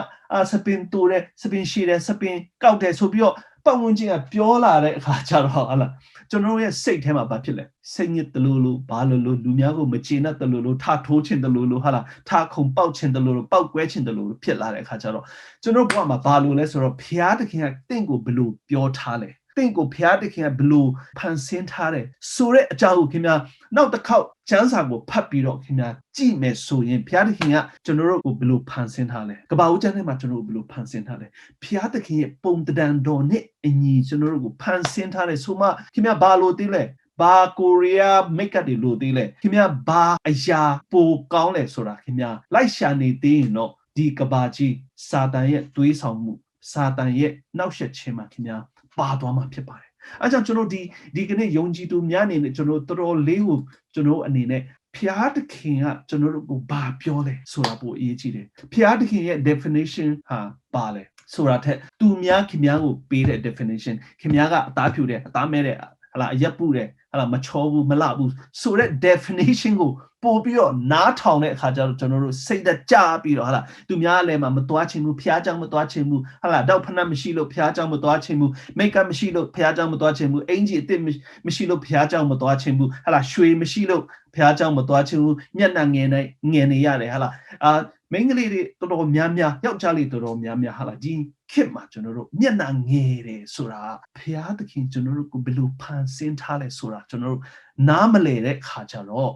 းစပင်တိုးတယ်စပင်ရှည်တယ်စပင်ကောက်တယ်ဆိုပြီးတော့ပတ်ဝန်းကျင်ကပြောလာတဲ့အခါကျတော့ဟာလာကျွန်တော်ရဲ့စိတ်ထဲမှာဘာဖြစ်လဲစိတ်ညစ်တလို့ဘာလို့လူများကိုမကျေနပ်တလို့ထထိုးချင်တလို့ဟာလာထခုံပေါက်ချင်တလို့ပေါက်ကွဲချင်တလို့ဖြစ်လာတဲ့အခါကျတော့ကျွန်တော်ဘဝမှာဘာလို့လဲဆိုတော့ဘုရားသခင်ကတင့်ကိုဘယ်လိုပြောထားလဲတင့်ကိုဘုရားသခင်ကဘယ်လိုဖန်ဆင်းထားတယ်ဆိုတဲ့အကြောင်းကိုခင်ဗျာနောက်တစ်ခေါက်ကျမ်းစာကိုဖတ်ပြီးတော့ခင်ဗျာကြည့်မယ်ဆိုရင်ဘုရားသခင်ကကျွန်တော်တို့ကိုဘယ်လိုဖန်ဆင်းထားလဲကပ္ပဦးကျမ်းထဲမှာကျွန်တော်တို့ဘယ်လိုဖန်ဆင်းထားလဲဘုရားသခင်ရဲ့ပုံတံတော်နဲ့အညီကျွန်တော်တို့ကိုဖန်ဆင်းထားတယ်ဆိုမှခင်ဗျာဘာလို့သိလဲဘာကိုရီးယားမိတ်ကပ်တွေလို့သိလဲခင်ဗျာဘာအရာပိုကောင်းလဲဆိုတာခင်ဗျာလိုက်ရှာနေသေးရင်တော့ဒီကဘာကြီးစာတန်ရဲ့တွေးဆောင်မှုစာတန်ရဲ့နှောက်ယှက်ခြင်းမှာခင်ဗျာပါသွားမှာဖြစ်ပါတယ်အဲကြောင့်ကျွန်တော်ဒီကနေ့ယုံကြည်သူများအနေနဲ့ကျွန်တော်တော်တော်လေးကိုကျွန်တော်အနေနဲ့ဖျားသခင်ကကျွန်တော်တို့ကိုဘာပြောလဲဆိုတာပိုအရေးကြီးတယ်ဖျားသခင်ရဲ့ definition ဟာပါလဲဆိုတာထက်သူများခင်များကိုပေးတဲ့ definition ခင်များကအသားဖြူတယ်အသားမဲတယ်ဟလာအရက်ပူတယ်ဟလာမချောဘူးမလှဘူးဆိုတဲ့ definition ကိုပို့ပြီးတော့နားထောင်တဲ့အခါကျတော့ကျွန်တော်တို့စိတ်သက်ကြပြီးတော့ဟလာသူများလည်းမသွားချင်ဘူးဖျားเจ้าမသွားချင်ဘူးဟလာတောက်ဖက်မရှိလို့ဖျားเจ้าမသွားချင်ဘူးမိတ်ကပ်မရှိလို့ဖျားเจ้าမသွားချင်ဘူးအင်ဂျီအစ်စ်မရှိလို့ဖျားเจ้าမသွားချင်ဘူးဟလာရွှေမရှိလို့ဖျားเจ้าမသွားချင်ဘူးမျက်နှာငယ်နေရတယ်ဟလာမိန်းကလေးတွေတော်တော်များများယောက်ျားလေးတော်တော်များများဟာလာဒီခေတ်မှာကျွန်တော်တို့မျက်နှာငယ်တယ်ဆိုတာဘုရားသခင်ကျွန်တော်တို့ကိုဘယ်လိုဖန်ဆင်းထားလဲဆိုတာကျွန်တော်တို့နားမလည်တဲ့ခါကျတော့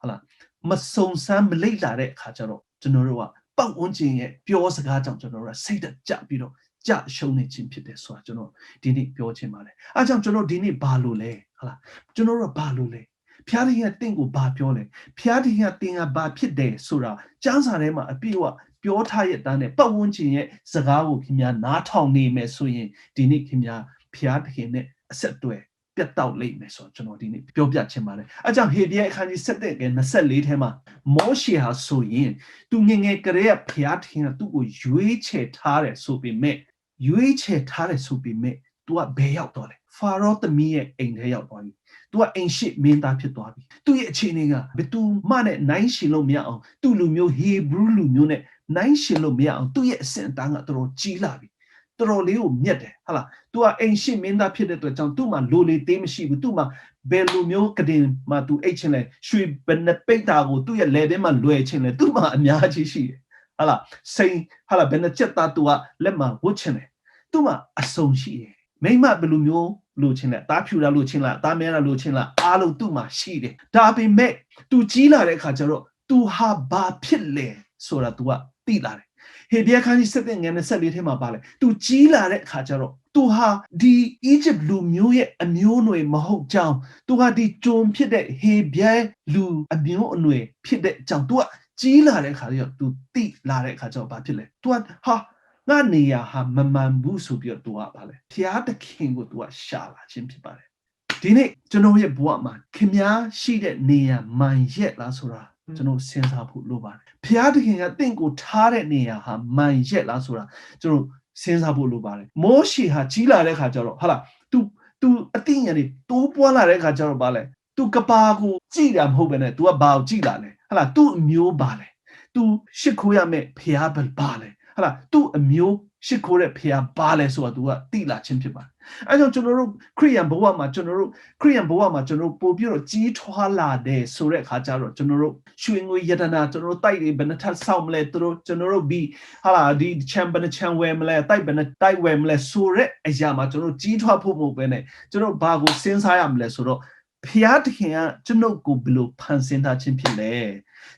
啦，မစုံစမ်းမလိမ့်လာတဲ့အခါကျတော့ကျွန်တော်တို့ကပတ်ဝန်းကျင်ရဲ့ပြောစကားကြောင့်ကျွန်တော်တို့ကစိတ်တက်ကြပြီးတော့ကြရှုံးနေခြင်းဖြစ်တယ်ဆိုတာကျွန်တော်ဒီနေ့ပြောချင်ပါတယ်အဲကြောင့်ကျွန်တော်ဒီနေ့ဘာလို့လဲဟုတ်လားကျွန်တော်တို့ကဘာလို့လဲဖျားတင်ကတင့်ကိုဘာပြောလဲဖျားတင်ကတင်ကဘာဖြစ်တယ်ဆိုတာကျမ်းစာထဲမှာအပြည့်အဝပြောထားရတဲ့နဲ့ပတ်ဝန်းကျင်ရဲ့စကားကိုခင်ဗျာနားထောင်နေမယ်ဆိုရင်ဒီနေ့ခင်ဗျာဖျားတင်နဲ့အဆက်အသွယ်ပြတ်တောက်လိမ့်မယ်ဆိုတော့ကျွန်တော်ဒီနေ့ပြောပြချင်ပါတယ်အဲကြောင့်ဟေဘရဲအခန်းကြီး7က24ထဲမှာမောရှေဟာဆိုရင်သူငငယ်ကလေးကဖျားတင်ကသူ့ကိုရွေးချယ်ထားတယ်ဆိုပေမဲ့ရွေးချယ်ထားတယ်ဆိုပေမဲ့ तू ကဘယ်ရောက်တော့လဲဖာရောသမီးရဲ့အိမ်ထဲရောက်သွားပြီ तू ကအိမ်ရှိမင်းသားဖြစ်သွားပြီသူ့ရဲ့အခြေအနေကဘယ်သူမှနဲ့နိုင်ရှင်လို့မရအောင်သူ့လူမျိုးဟေဘရုလူမျိုးနဲ့နိုင်ရှင်လို့မရအောင်သူ့ရဲ့အစင်အတန်းကတော်တော်ကြီးလာပြီတော်တော်လေးကိုမြတ်တယ်ဟုတ်လား तू ကအိမ်ရှိမင်းသားဖြစ်တဲ့အတွက်ကြောင့်သူ့မှာလိုလေသေးမရှိဘူးသူ့မှာဘယ်လိုမျိုးကတင်မှာ तू အိတ်ချင်လဲရွှေဘယ်နှပိတ်တာကိုသူ့ရဲ့လက်ထဲမှာလွယ်ချင်လဲသူ့မှာအများကြီးရှိတယ်ဟုတ်လားစိန်ဟုတ်လားဘယ်နှချက်သား तू ကလက်မှာဝတ်ချင်တယ်သူ့မှာအစုံရှိတယ်မိမဘယ်လိုမျိုးလိုချင်လဲတားဖြူတာလိုချင်လားတားမဲတာလိုချင်လားအားလုံးသူ့မှာရှိတယ်ဒါပေမဲ့ तू ကြီးလာတဲ့အခါကျတော့ तू ဟာဘာဖြစ်လဲဆိုတာ तू ကသိလာတယ်ဟေဘရဲခန်းကြီး7ငယ်24ထဲမှာပါလဲ तू ကြီးလာတဲ့အခါကျတော့ तू ဟာဒီ Egypt လူမျိုးရဲ့အမျိုးအနွယ်မဟုတ်ကြောင်း तू ဟာဒီဂျုံဖြစ်တဲ့ဟေဘရဲလူအမျိုးအနွယ်ဖြစ်တဲ့ကြောင်း तू ကကြီးလာတဲ့အခါကျတော့ तू သိလာတဲ့အခါကျတော့ဘာဖြစ်လဲ तू ကဟာငါနေရဟာမမှန်ဘူးဆိုပြီးတော့ तू ကပါလဲဖျားသခင်ကို तू ကရှာလာခြင်းဖြစ်ပါတယ်ဒီနေ့ကျွန်တော်ရဲ့ဘဝမှာခင်ဗျားရှိတဲ့နေရမှန်ရက်လားဆိုတာကျွန်တော်စဉ်းစားဖို့လိုပါတယ်ဖျားသခင်ကတင့်ကိုထားတဲ့နေရဟာမှန်ရက်လားဆိုတာကျွန်တော်စဉ်းစားဖို့လိုပါတယ်မောရှေဟာကြီးလာတဲ့ခါကျတော့ဟာလား तू အသိဉာဏ်တွေတိုးပွားလာတဲ့ခါကျတော့ပါလဲ तू ကပါကိုကြည်တာမဟုတ်ဘဲနဲ့ तू ကဘာကိုကြည်လာလဲဟာလား तू အမျိုးပါလဲ तू ရှစ်ခိုးရမယ်ဖျားပါလဲဟာလားသူ့အမျိုးရှစ်ခိုးတဲ့ဖျားပါလဲဆိုတာ तू ကတိလာခြင်းဖြစ်ပါတယ်အဲကြောင့်ကျွန်တော်တို့ခရိယန်ဘဝမှာကျွန်တော်တို့ပို့ပြီးတော့ကြီးထွားလာတယ်ဆိုတဲ့အခါကျတော့ကျွန်တော်တို့ရွှေငွေယတနာကျွန်တော်တို့တိုက်တွေဘယ်နှထပ်ဆောက်မလဲကျွန်တော်တို့ပြီးဟာလားဒီချမ်ပန်ချန်ဝယ်မလဲတိုက်ဘယ်နှတိုက်ဝယ်မလဲဆိုတဲ့အရာမှာကျွန်တော်တို့ကြီးထွားဖို့မဟုတ်ဘဲနဲ့ကျွန်တော်ဘာကိုစဉ်းစားရမလဲဆိုတော့ဖျားသခင်ကကျွန်တော်ကိုဘယ်လိုဖန်ဆင်းထားခြင်းဖြစ်လ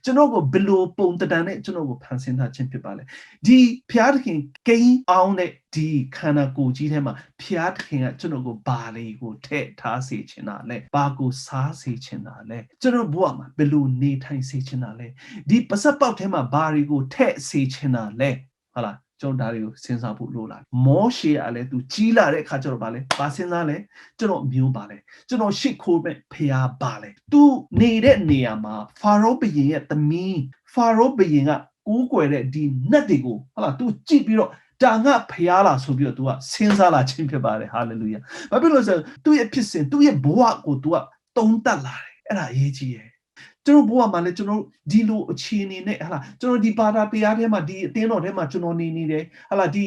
ဲကျွန်တော်ကိုဘယ်လိုပုံတံနဲ့ကျွန်တော်ကိုဖန်ဆင်းထားခြင်းဖြစ်ပါလဲဒီဖျားသခင်ကိန်းအောင်တဲ့ဒီခန္ဓာကိုယ်ကြီးထဲမှာဖျားသခင်ကကျွန်တော်ကိုဘာလေးကိုထည့်ထားစေချင်တာလဲဘာကိုစားစေချင်တာလဲကျွန်တော်ဘဝမှာဘယ်လိုနေထိုင်စေချင်တာလဲဒီပစက်ပေါက်ထဲမှာဘာတွေကိုထည့်စေချင်တာလဲဟုတ်လားကျွန်တော်ဒါတွေကိုစဉ်းစားဖို့လိုလာမောရှေကလည်းသူကြီးလာတဲ့အခါကျတော့ဗာလဲဘာစဉ်းစားလဲကျွန်တော်အမျိုးပါလဲကျွန်တော်ရှစ်ခိုးမဲ့ဖျားပါလဲသူနေတဲ့နေရာမှာဖာရောဘုရင်ရဲ့သမီးဖာရောဘုရင်ကကိုးကွယ်တဲ့ဒီနတ်တွေကိုဟုတ်လားသူကြည့်ပြီးတော့ဒါငါဖျားလာဆိုပြီးတော့ तू ကစဉ်းစားလာခြင်းဖြစ်ပါတယ်ဟာလေလုယာဘာဖြစ်လို့လဲဆိုတော့သူ့ရဲ့ဖြစ်စဉ်သူ့ရဲ့ဘဝကို तू ကတုံးတက်လာတယ်အဲ့ဒါအရေးကြီးရဲ့ကျွန်တော်ဘဝမှာလည်းကျွန်တော်ဒီလိုအခြေအနေနဲ့ဟာလားကျွန်တော်ဒီဘာသာတရားထဲမှာဒီအတင်းတော်ထဲမှာကျွန်တော်နေတယ်ဟာလားဒ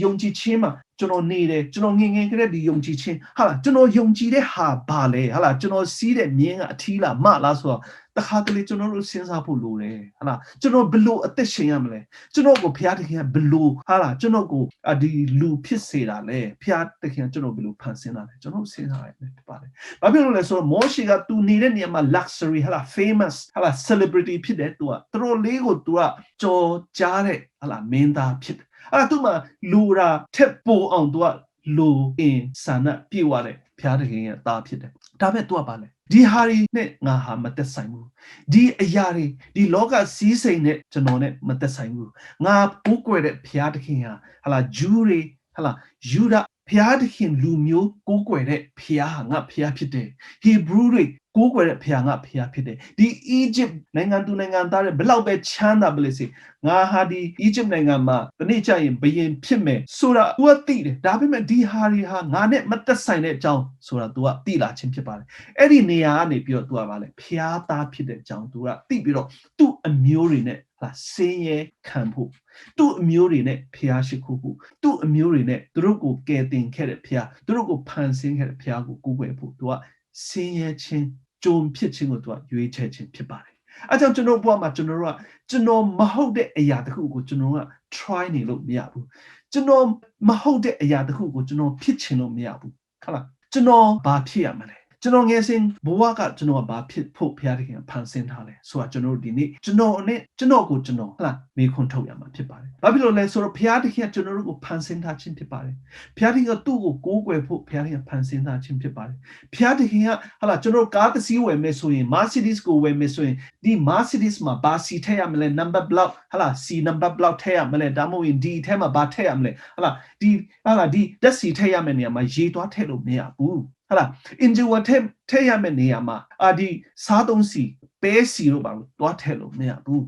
ီယုံကြည်ခြင်းမှာကျွန်တော်နေတယ်ကျွန်တော်ငငယ်ကလေးဒီယုံကြည်ခြင်းဟာလားကျွန်တော်ယုံကြည်တဲ့ဟာဘာလဲဟာလားကျွန်တော်စီးတဲ့မြင်းကအထီးလားမလားဆိုတော့တခါတလေကျွန်တော်တို့စဉ်းစားဖို့လိုတယ်ဟာလားကျွန်တော်ဘယ်လိုအသက်ရှင်ရမလဲကျွန်တော်ကိုဘုရားသခင်ကဘယ်လိုဟာလားကျွန်တော်ကိုဒီလူဖြစ်စေတာလဲဘုရားသခင်ကကျွန်တော်ဘယ်လိုဖန်ဆင်းတာလဲကျွန်တော်စဉ်းစားရတယ်ဖြစ်ပါတယ်ဘာဖြစ်လို့လဲဆိုတော့မောရှေကသူနေတဲ့နေရာမှာ luxury ဟာလား famous ဟာလား celebrity ဖြစ်တဲ့သူကတော်လေးကိုသူကကြော်ကြားတဲ့ဟာလားမင်းသားဖြစ်တယ်အဲ့ဒါသူမှလူရာထက်ပိုအောင်သူကလူအင်ဆန္ဒပြေဝတဲ့ဘုရားသခင်ရဲ့သားဖြစ်တယ်ဒါပေမဲ့သူကပါလေဒီဟာတွေနဲ့ငါဟာမသက်ဆိုင်ဘူးဒီအရာတွေဒီလောကစည်းစိမ်နဲ့ကျွန်တော်နဲ့မသက်ဆိုင်ဘူးငါပိုးကွယ်တဲ့ဘုရားသခင်ဟာဟလာဂျူးတွေဟလာယူဒဘုရားသခင်လူမျိုးကိုးကွယ်တဲ့ဘုရားဟာငါဘုရားဖြစ်တယ်ဟေဘရုတွေကိုးကွယ်တဲ့ဘုရားငါဘုရားဖြစ်တယ်ဒီ Egypt နိုင်ငံသူနိုင်ငံသားတွေဘလောက်ပဲချမ်းသာပါလေစေငါဟာဒီ Egypt နိုင်ငံမှာတနေ့ကျရင်ဘယင်ဖြစ်မယ်ဆိုတာ तू ကသိတယ်ဒါပေမဲ့ဒီဟာတွေဟာငါနဲ့မသက်ဆိုင်တဲ့အကြောင်းဆိုတာ तू ကသိလာခြင်းဖြစ်ပါတယ်အဲ့ဒီနေရာကနေပြီးတော့ तू ကပါလေဘုရားသားဖြစ်တဲ့အကြောင်း तू ကသိပြီးတော့သူ့အမျိုးတွေနဲ့ဟာဆင်းရဲခံဖို့သူ့အမျိုးတွေနဲ့ဖျားရှိခိုးဖို့သူ့အမျိုးတွေနဲ့သူတို့ကိုကယ်တင်ခဲ့တဲ့ဖျားသူတို့ကိုဖန်ဆင်းခဲ့တဲ့ဖျားကိုကိုးကွယ်ဖို့ तू ကဆင်းရဲခြင်းကြုံဖြစ်ခြင်းကို तू ကရွေးချယ်ခြင်းဖြစ်ပါတယ်အဲကြောင့်ကျွန်တော်ဘဝမှာကျွန်တော်တို့ကကျွန်တော်မဟုတ်တဲ့အရာတစ်ခုကိုကျွန်တော်က try နေလို့မရဘူးကျွန်တော်မဟုတ်တဲ့အရာတစ်ခုကိုကျွန်တော်ဖြစ်ချင်လို့မရဘူးဟုတ်လားကျွန်တော်ဘာဖြစ်ရမလဲ ကျွန်တော်ငယ်စဉ်ဘဝကကျွန်တော်ကဘာဖြစ်ဖို့ဘုရားသခင်ဖန်ဆင်းထားလဲဆိုတာကျွန်တော်တို့ဒီနေ့ကျွန်တော်နဲ့ကျွန်တော်ကိုကျွန်တော်ဟလာမေးခွန်းထုတ်ရမှာဖြစ်ပါတယ်ဘာဖြစ်လို့လဲဆိုတော့ဘုရားသခင်ကကျွန်တော်တို့ကိုဖန်ဆင်းထားခြင်းဖြစ်ပါတယ်ဘုရားသခင်ကသူ့ကိုကိုးကွယ်ဖို့ဘုရားသခင်ဖန်ဆင်းထားခြင်းဖြစ်ပါတယ်ဘုရားသခင်ကဟလာကျွန်တော်ကားတစ်စီးဝယ်မယ်ဆိုရင် Mercedes ကိုဝယ်မယ်ဆိုရင်ဒီ Mercedes မှာဘာစီထည့်ရမလဲ number block ဟလာ C number block ထည့်ရမလဲဒါမှမဟုတ်ရင်ဒီထဲမှာဘာထည့်ရမလဲဟလာဒီတက်စီထည့်ရမယ်နေရာမှာရေသွားထည့်လို့မရဘူးဟလာ engine ထည့်ရမယ်နေရာမှာဒီစားသုံးစီပဲစီတို့ပါလို့သွားထည့်လို့မရဘူ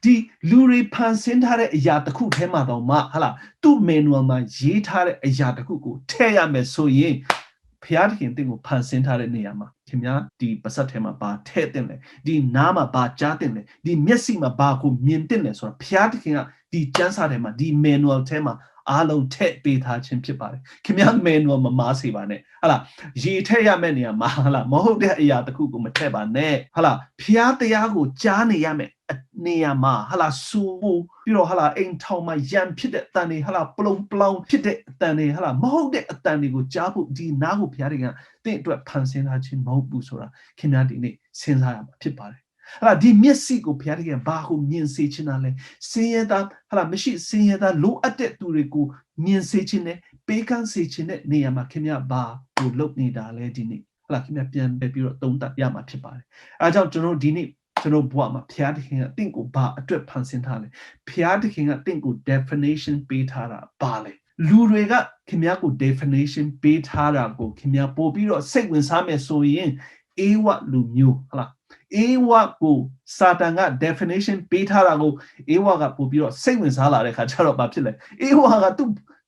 းဒီလူတွေဖန်ဆင်းထားတဲ့အရာတစ်ခုထဲမှာတော့မှဟလာသူ့ manual မှာရေးထားတဲ့အရာတစ်ခုကိုထည့်ရမယ်ဆိုရင်ဘုရားသခင်တင့်ကိုဖန်ဆင်းထားတဲ့နေရာမှာခင်ဗျာဒီပါစတ်ထဲမှာဘာထည့်တင်လဲဒီနားမှာဘာကြားတင်လဲဒီမျက်စိမှာဘာကိုမြင်တင်လဲဆိုတာဘုရားသခင်ကဒီကျမ်းစာထဲမှာဒီ manual ထဲမှာအားလုံးထည့်ပေးထားခြင်းဖြစ်ပါတယ်ခင်ဗျာ manual မမားစေပါနဲ့ဟလာရေထည့်ရမယ့်နေရာမှာဟလာမဟုတ်တဲ့အရာတစ်ခုကိုမထည့်ပါနဲ့ဟလာဘုရားတရားကိုကြားနေရမယ်နေရာမှာဟလာစူပြီးတော့ဟလာအိမ်ထောင်မှာရံဖြစ်တဲ့အတန်တွေဟလာပလုံပလောင်ဖြစ်တဲ့အတန်တွေဟလာမဟုတ်တဲ့အတန်တွေကိုကြားဖို့ဒီနားကိုဘုရားသခင်တင့်အတွက်ဖန်ဆင်းထားခြင်းမဟုတ်ဘူးဆိုတာခင်ဗျာဒီနေ့စဉ်းစားရမှာဖြစ်ပါတယ်ဟလာဒီမျက်စိကိုဘုရားသခင်ဘာကိုမြင်စေချင်တာလဲစင်ရတာဟလာမရှိစင်ရတာလိုအပ်တဲ့သူတွေကိုမြင်စေချင်တယ်ပေးကမ်းစေချင်တဲ့နေရာမှာခင်ဗျာဘာကိုလုပ်နေတာလဲဒီနေ့ဟလာခင်ဗျာပြန်ပြီးတော့သုံးသပ်ရမှာဖြစ်ပါတယ်အဲဒါကြောင့်ကျွန်တော်ဒီနေ့ကျွန်တော်ဘဝမှာဘုရားသခင်ကတင့်ကိုဘာအတွက်ဖန်ဆင်းထားလဲဘုရားသခင်ကတင့်ကို definition ပေးထားတာဘာလဲလူတွေကခင်ဗျာကို definition ပေးထားတာကိုခင်ဗျာပို့ပြီးတော့စိတ်ဝင်စားမယ်ဆိုရင်အေဝလူမျိုးဟလားအေဝကိုစာတန်က definition ပေးထားတာကိုအေဝကပို့ပြီးတော့စိတ်ဝင်စားလာတဲ့ခါကျတော့ဘာဖြစ်လဲအေဝက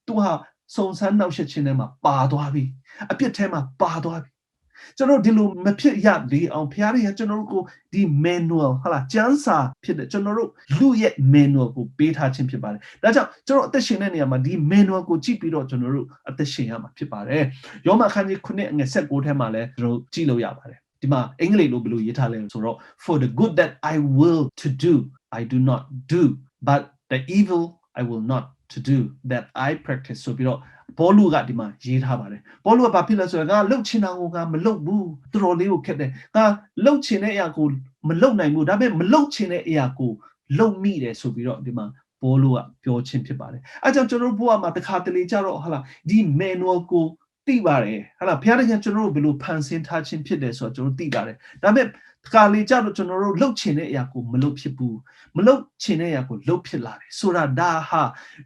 သူဟာစုံစမ်းနှောက်ယှက်ခြင်းထဲမှာပါသွားပြီအပြစ်ထဲမှာပါသွားပြီကျွန်တော်ဒီလိုမဖြစ်ရလေအောင်ဘုရားရဲ့ကျွန်တော်တို့ကိုဒီ manual ဟလာကျမ်းစာဖြစ်တဲ့ကျွန်တော်တို့လူရဲ့ manual ကိုပေးထားခြင်းဖြစ်ပါတယ်ဒါကြောင့်ကျွန်တော်အသက်ရှင်တဲ့နေရာမှာဒီ manual ကိုကြည့်ပြီးတော့ကျွန်တော်တို့အသက်ရှင်ရမှာဖြစ်ပါတယ်ယောမအခန်းကြီး9အငယ်16ထဲမှာလည်းကျွန်တော်ကြည့်လို့ရပါတယ်ဒီမှာအင်္ဂလိပ်လိုဘယ်လိုရေးထားလဲဆိုတော့ for the good that I will to do I do not do but the evil I will not to do that I practice ဆိုပြီးတော့ဘောလူကဒီမှာရေးထားပါတယ်ဘောလူကဘာဖြစ်လဲဆိုတော့ငါလှုပ်ချင်တာကိုငါမလှုပ်ဘူးတော်တော်လေးကိုခက်တယ်ငါလှုပ်ချင်တဲ့အရာကိုမလှုပ်နိုင်ဘူးဒါပေမဲ့မလှုပ်ချင်တဲ့အရာကိုလှုပ်မိတယ်ဆိုပြီးတော့ဒီမှာဘောလူကပြောခြင်းဖြစ်ပါတယ်အဲကြောင့်ကျွန်တော်တို့ဘဝမှာတစ်ခါတလေကြတော့ဟာလာဒီ manual ကိုသိပါတယ်ဟာလာဘုရားသခင်ကျွန်တော်တို့ဘယ်လိုဖန်ဆင်းထားခြင်းဖြစ်တယ်ဆိုတော့ကျွန်တော်သိပါတယ်ဒါပေမဲ့တစ်ခါလေကြတော့ကျွန်တော်တို့လှုပ်ချင်တဲ့အရာကိုမလှုပ်ဖြစ်ဘူးမလှုပ်ချင်တဲ့အရာကိုလှုပ်ဖြစ်လာတယ်ဆိုတာဒါဟ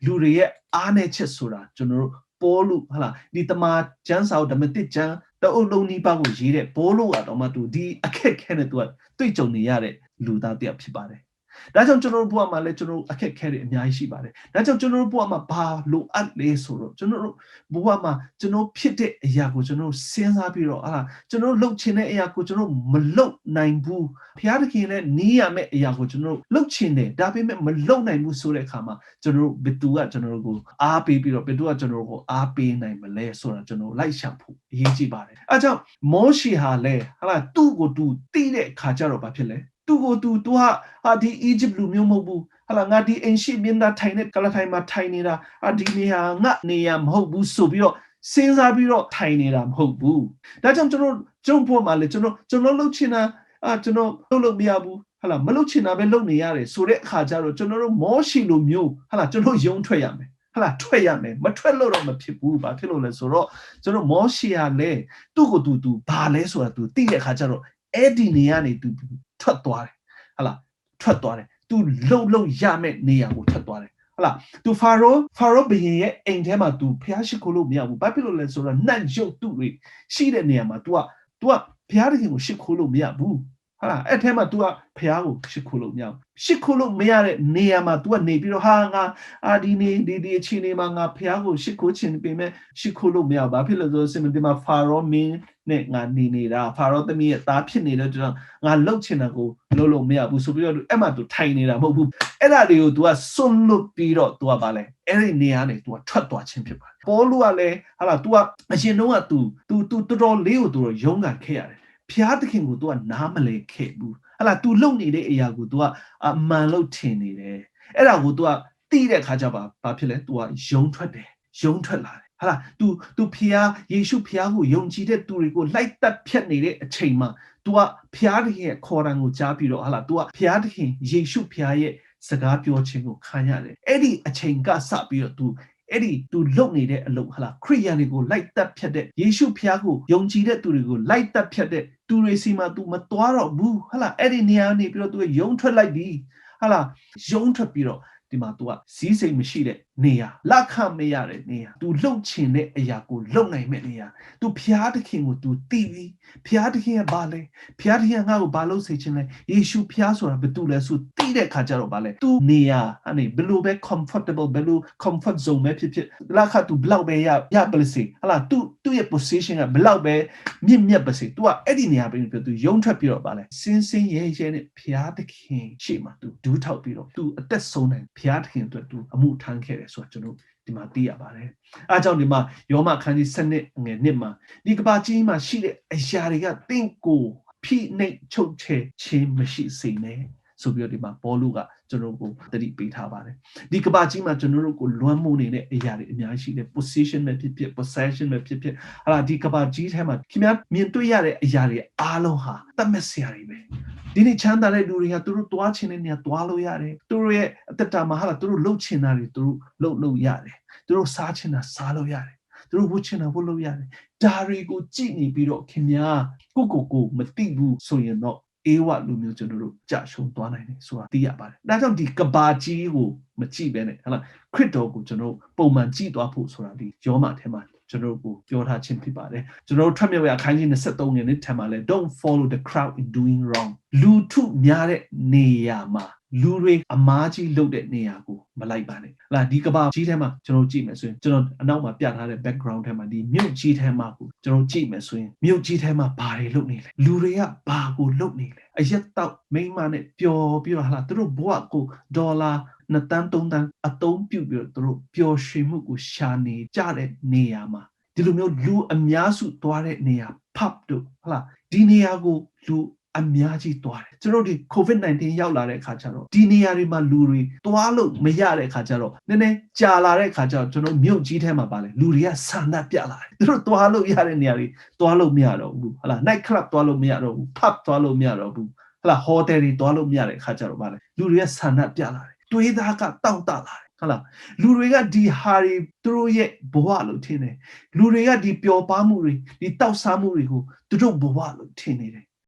ာလူတွေရဲ့အားနည်းချက်ဆိုတာကျွန်တော်တို့ဘောလူဟလာဒီတမန်ကျမ်းစာကိုဓမ္မတစ်ကျမ်းတအုပ်လုံးနီးပါးကိုရေးတဲ့ဘောလူကတော့မှသူဒီအခက်ခဲနဲ့သူကတွေ့ကြုံနေရတဲ့လူသားတစ်ယောက်ဖြစ်ပါတယ်ဒါကြောင့်ကျွန်တော်တို့ဘဝမှာလည်းကျွန်တော်တို့အခက်ခဲတွေအများကြီးရှိပါတယ်ဒါကြောင့်ကျွန်တော်တို့ဘဝမှာဘာလိုအပ်လဲဆိုတော့ကျွန်တော်တို့ဘဝမှာကျွန်တော်ဖြစ်တဲ့အရာကိုကျွန်တော်စဉ်းစားပြီးတော့ကျွန်တော်လှုပ်ချင်တဲ့အရာကိုကျွန်တော်မလှုပ်နိုင်ဘူးဘုရားသခင်နဲ့နီးရမယ့်အရာကိုကျွန်တော်လှုပ်ချင်တယ်ဒါပေမဲ့မလှုပ်နိုင်ဘူးဆိုတဲ့အခါမှာကျွန်တော်ဘယ်သူကကျွန်တော်ကိုအားပေးပြီးတော့ဘယ်သူကကျွန်တော်ကိုအားပေးနိုင်မလဲဆိုတာကျွန်တော်လိုက်ရှာဖို့အရေးကြီးပါတယ်အဲကြောင့်မောရှေဟာလည်းသူ့ကိုသူသိတဲ့အခါကျတော့ဘာဖြစ်လဲသူကိုသူဟာဒီ Egypt လူမျိုးမဟုတ်ဘူးဟလာငါဒီအင်ရှိမင်းသားထိုင်တဲ့ကလထိုင်မှာထိုင်နေတာဒီနေရာငါနေရာမဟုတ်ဘူးဆိုပြီးတော့စဉ်းစားပြီးတော့ထိုင်နေတာမဟုတ်ဘူးဒါကြောင့်ကျွန်တော်ဘုရားမှာလေကျွန်တော်လှုပ်ချင်တာကျွန်တော်လုပ်မရဘူးဟလာမလှုပ်ချင်တာပဲလုပ်နေရတယ်ဆိုတဲ့အခါကျတော့ကျွန်တော်တို့မောရှိလိုမျိုးဟလာကျွန်တော်ယုံထွက်ရမယ်ဟလာထွက်ရမယ်မထွက်လို့တော့မဖြစ်ဘူးဘာဖြစ်လို့လဲဆိုတော့ကျွန်တော်မောရှိရလေသူ့ကိုသူဘာလဲဆိုတာသူသိတဲ့အခါကျတော့အဲ့ဒီနေရာနေသူထွက်သွားတယ်ဟလာထွက်သွားတယ်သူလှုပ်ရမယ့်နေရာကိုထွက်သွားတယ်ဟလာသူဖာရောဘုရင်ရဲ့အိမ်ထဲမှာသူဖျားရှိခိုးလို့မရဘူးဘာဖြစ်လို့လဲဆိုတော့နှံ့ရုပ်သူတွေရှိတဲ့နေရာမှာ तू ကဘုရားသခင်ကိုရှိခိုးလို့မရဘူးဟလာအဲ့ထဲမှာ तू ကဘုရားကိုရှိခိုးလို့မရဘူးရှိခိုးလို့မရတဲ့နေရာမှာ तू ကနေပြီးတော့ငါဒီအခြေအနေမှာငါဘုရားကိုရှိခိုးခြင်းပြင်မဲ့ရှိခိုးလို့မရဘူးဘာဖြစ်လို့ဆိုတော့စင်ဒီမှာဖာရောမင်းနဲ့ငါနေနေတာဖာရောသမီးရဲ့သားဖြစ်နေတော့ငါလှုပ်ချင်တာကိုလှုပ်လို့မရဘူးဆိုပြီးတော့အဲ့မှာ तू ထိုင်နေတာမဟုတ်ဘူးအဲ့ဒါတွေကို तू ကစွန့်လွတ်ပြီးတော့ तू ကပါလဲအဲ့ဒီနေရာနေ तू ကထွက်သွားခြင်းဖြစ်ပါတယ်ပေါလုကလည်းဟာလာ तू ကအရင်တုန်းက तू တော်တော်လေးကို तू ရုန်းကန်ခဲ့ရတယ်ဖျားသခင်ကို तू ကနားမလဲခဲ့ဘူးဟာလာ तू လုံနေတဲ့အရာကို तू ကအမှန်လို့ထင်နေတယ်အဲ့ဒါကို तू ကသိတဲ့အခါကျဘာဖြစ်လဲ तू ကယုံထွက်တယ်ယုံထွက်လာတယ် ဟာလား तू ဖျားယေရှုဖျားကိုယုံကြည်တဲ့သူတွေကိုလိုက်တက်ဖြတ်နေတဲ့အချိန်မှာ तू ကဖျားသခင်ရဲ့ခေါ်တံကိုကြားပြီးတော့ဟာလား तू ကဖျားသခင်ယေရှုဖျားရဲ့စကားပြောခြင်းကိုခံရတယ်အဲ့ဒီအချိန်ကစပြီးတော့ तू အဲ့ဒီ तू လုံနေတဲ့အလုပ်ဟာလားခရိယန်တွေကိုလိုက်တက်ဖြတ်တဲ့ယေရှုဖျားကိုယုံကြည်တဲ့သူတွေကိုလိုက်တက်ဖြတ်တဲ့သူတွေစီမှာ तू မသွားတော့ဘူးဟာလားအဲ့ဒီနေရာနေပြီးတော့ तू ယုံထွက်လိုက်ပြီဟာလားယုံထွက်ပြီးတော့ဒီမှာ तू ကစီးစိမ်မရှိတဲ့နေရာလက်ခံမရတဲ့နေရာ तू လှုပ်ချင်တဲ့အရာကိုလှုပ်နိုင်မဲ့နေရာ तू ဖျားသခင်ကို तू သိပြီဖျားသခင်ကဘာလဲဖျားသခင်ကငါ့ကိုဘာလို့စေချင်လဲယေရှုဖျားဆိုတာဘယ်သူလဲဆိုသိတဲ့ခါကျတော့ဘာလဲ तू နေရာအနေဘယ်လိုပဲ comfortable ဘယ်လို comfort zone ပဲဖြစ်လက်ခါ तू ဘလောက်ပဲရပလစီဟလာ तू ရဲ့ position ကဘလောက်ပဲမြတ်ပါစေ तू ကအဲ့ဒီနေရာပြီးတော့ तू ယုံထွက်ပြီးတော့ဘာလဲစင်းစင်းရဲရဲနဲ့ဖျားသခင်ရှေ့မှာ तू ဒူးထောက်ပြီးတော့ तू အသက်ဆုံးနိုင်ဖျားသခင်အတွက် तू အမှုထမ်းခဲ့တယ်ဆိုတာကျွန်တော်ဒီမှာသိရပါတယ်အားကြောင့်ဒီမှာယောမခန်းကြီး7ငယ်1မှာဒီကဘာကြီးမှာရှိတဲ့အရာတွေကတင့်ကိုဖိနှိပ်ချုပ်ချယ်ခြင်းမရှိစေနဲ့ဆိုပြီးတော့ဒီမှာပေါလုကကျွန်တော်ကိုတတိပေးထားပါတယ်ဒီကဘာကြီးမှာကျွန်တော်တို့ကိုလွမ်းမိုးနေတဲ့အရာတွေအများကြီးရှိတယ် position ပဲဖြစ်ဖြစ် possession ပဲဖြစ်ဖြစ်ဟာဒီကဘာကြီးထဲမှာခင်ဗျားမြင်တွေ့ရတဲ့အရာတွေအားလုံးဟာတတ်မဲ့စရာတွေပဲဒီနေ့ချမ်းသာတဲ့လူတွေကသူတို့တွားချင်တဲ့နေရာတွားလို့ရတယ်သူတို့ရဲ့အသက်တာမှာဟာသူတို့လှုပ်ချင်တာတွေသူတို့လှုပ်ရတယ်သူတို့စားချင်တာစားလို့ရတယ်သူတို့ဝတ်ချင်တာဝတ်လို့ရတယ်ဒါတွေကိုကြည့်နေပြီးတော့ခင်ဗျားကိုမသိဘူးဆိုရင်တော့အေဝလူမျိုးကျွန်တော်တို့ကြာရှုံးသွားနိုင်တယ်ဆိုတာသိရပါတယ်ဒါကြောင့်ဒီကဘာကြီးကိုမကြည့်ပဲနဲ့ဟုတ်လားခရစ်တော်ကိုကျွန်တော်ပုံမှန်ကြည့်သွားဖို့ဆိုတာဒီယောမထဲမှာကျွန်တော်ကိုပြောထားခြင်းဖြစ်ပါတယ်ကျွန်တော်ထွက်မြောက်ရအခန်းကြီး23ငယ်နဲ့ထပ်မှာလဲ Don't follow the crowd in doing wrong လူထုများတဲ့နေရာမှာလူတွေအမားကြီးလုပ်တဲ့နေရာကိုမလိုက်ပါနဲ့။ဒီကဘာကြီးထဲမှာကျွန်တော်ကြည့်မယ်ဆိုရင်ကျွန်တော်အနောက်မှာပြထားတဲ့ background ထဲမှာဒီမြို့ကြီးထဲမှာကိုကျွန်တော်ကြည့်မယ်ဆိုရင်မြို့ကြီးထဲမှာဘာတွေလုပ်နေလဲ။လူတွေကဘာကိုလုပ်နေလဲ။အရက်တော့မိန်းမနဲ့ပျော်ပြီးတော့သူတို့ဘဝကိုဒေါ်လာ2တန်း3တန်းအသုံးပြုပြီးတော့သူတို့ပျော်ရွှင်မှုကိုရှာနေကြတဲ့နေရာမှာဒီလိုမျိုးလူအများစုသွားတဲ့နေရာ pub တို့ဒီနေရာကိုလူအများကြီးသွားတယ်ကျွန်တော်ဒီ COVID-19 ရောက်လာတဲ့အခါကျတော့ဒီနေရာတွေမှာလူတွေသွားလို့မရတဲ့အခါကျတော့နည်းနည်းကြာလာတဲ့အခါကျတော့ကျွန်တော်မြို့ကြီးထဲမှာပါလေလူတွေကဆန္ဒပြလာတယ်သူတို့သွားလို့ရတဲ့နေရာတွေသွားလို့မရတော့ဘူးnight club သွားလို့မရတော့ဘူး pub သွားလို့မရတော့ဘူးhotel တွေသွားလို့မရတဲ့အခါကျတော့ပါလေလူတွေကဆန္ဒပြလာတယ်တွေးသားကတောင့်တလာတယ်လူတွေကဒီဟာတွေသူတို့ရဲ့ဘဝလို့ထင်တယ်လူတွေကဒီပျော်ပါမှုတွေဒီတောက်စားမှုတွေကိုသူတို့ဘဝလို့ထင်နေတယ်